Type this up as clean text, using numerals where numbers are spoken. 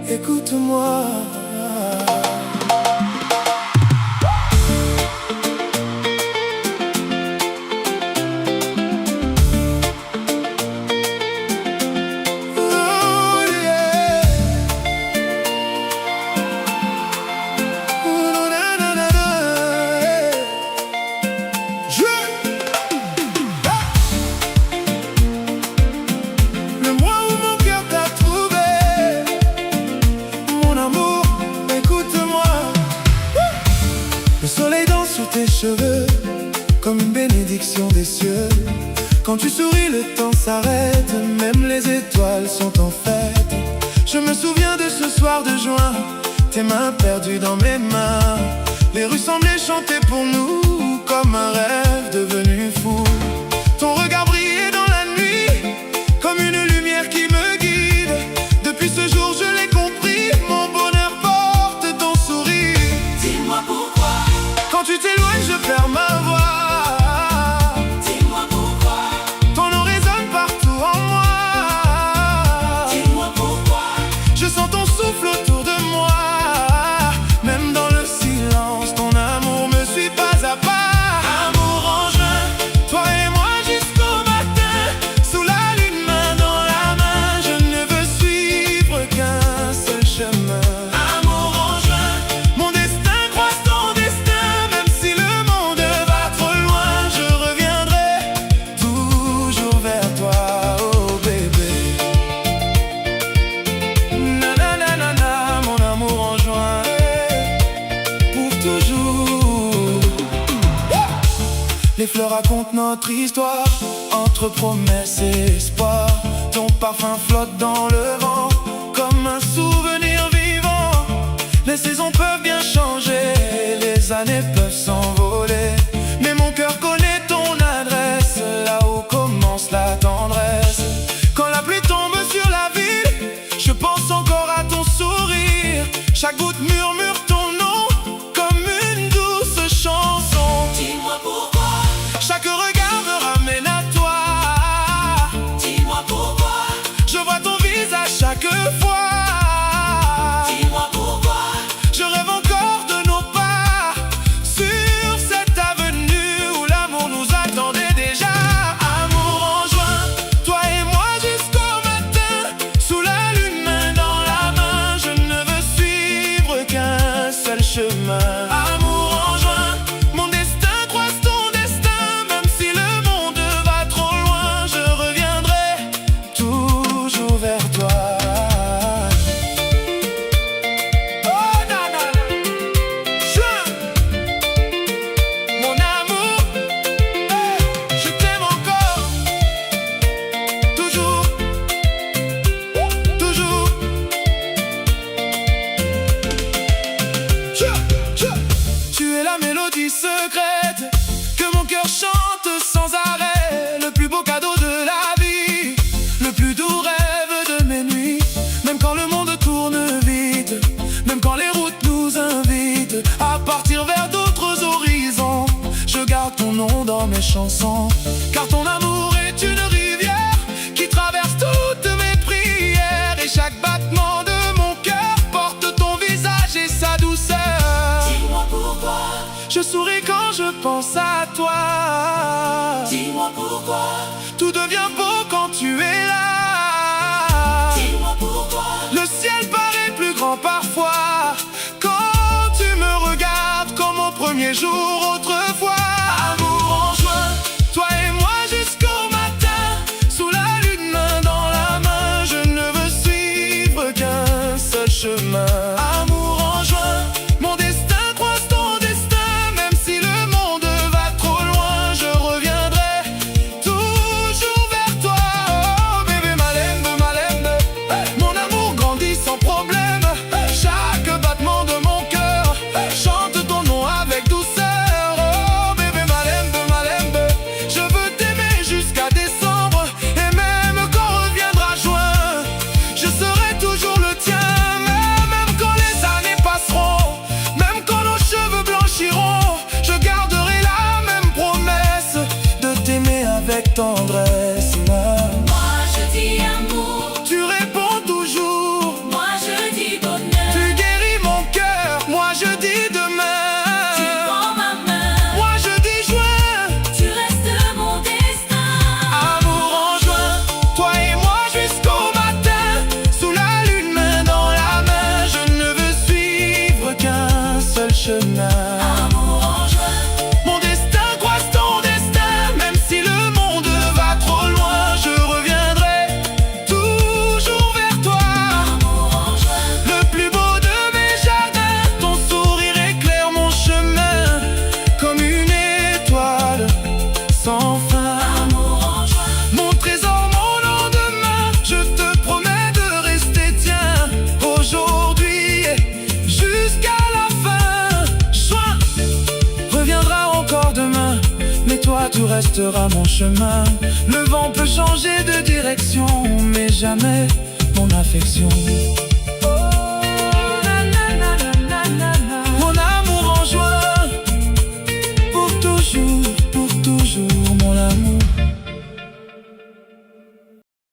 écoute-moi. Le soleil danse sur tes cheveux, comme une bénédiction des cieux. Quand tu souris, le temps s'arrête, même les étoiles sont en fête. Je me souviens de ce soir de juin, tes mains perdues dans mes mains. Les rues semblaient chanter pour nous, comme un rêve devenu fou. Ton regard brillait dans la nuit, comme une lumière qui me guide. Depuis ce jour je l'ai compris, mon bonheur porte ton sourire. Dis-moi pourquoi, quand tu t'éloignes je perds ma voix. dis-moi pourquoi, Ton nom résonne partout en moi. dis-moi pourquoi, Je sens ton souffle autour de moi. Même dans le silence, ton amour me suit pas à pas. Amour en juin, toi et moi jusqu'au matin. Sous la lune, main dans la main, je ne veux suivre qu'un seul chemin. amour en juin, Mon destin croise ton destin, même si le monde va trop loin, je reviendrai toujours vers toi, oh bébé. Nanana, mon amour en juin, pour toujours. Les fleurs racontent notre histoire, entre promesses et espoir. Ton parfum flotte dans le vent, comme un souvenir vivant. Les saisons peuvent bien changer, les années peuvent s'envoler, mais mon cœur connaît ton adresse, là où commence la tendresse. Quand la pluie tombe sur la ville, je pense encore à ton sourire. Chaque goutte murmure ton nom, comme une douce chanson. dis-moi pourquoi, Chaque regard me ramène à toi. dis-moi pourquoi, Je vois ton visage chaque fois. dis-moi pourquoi, Je rêve encore de nos pas sur cette avenue où l'amour nous attendait déjà. Amour en juin, toi et moi jusqu'au matin. Sous la lune, main dans la main, je ne veux suivre qu'un seul chemin. Amour en juin, mon destin croise ton destin. Même si le monde va trop loin, je reviendrai toujours vers toi. Oh nana, mon amour, je t'aime encore, toujours, toujours. Tu es la mélodie secrète que mon cœur chante sans arrêt. Le plus beau cadeau de la vie, le plus doux rêve de mes nuits. Même quand le monde tourne vite, même quand les routes nous invitent à partir vers d'autres horizons, je garde ton nom dans mes chansons. Car ton amour est une rivière qui traverse toutes mes prières. Et chaque battement de mon cœur porte ton visage et sa douceur. dis-moi pourquoi, Je souris quand je pense à toi. dis-moi pourquoi, Tout devient beau quand tu es là. dis-moi pourquoi, Le ciel paraît plus grand parfois quand tu me regardes comme au premier jour autrefois. Amour en juin, toi et moi jusqu'au matin. Sous la lune, main dans la main, je ne veux suivre qu'un seul chemin. Amour en juin, mon destin croise ton destin. Même si le monde va trop loin, je reviendrai toujours vers toi. Oh bébé malembe, malembe, mon amour grandit sans problème. Chaque battement de mon cœur chante ton nom avec douceur. tout restera mon chemin. Le vent peut changer de direction, mais jamais mon affection.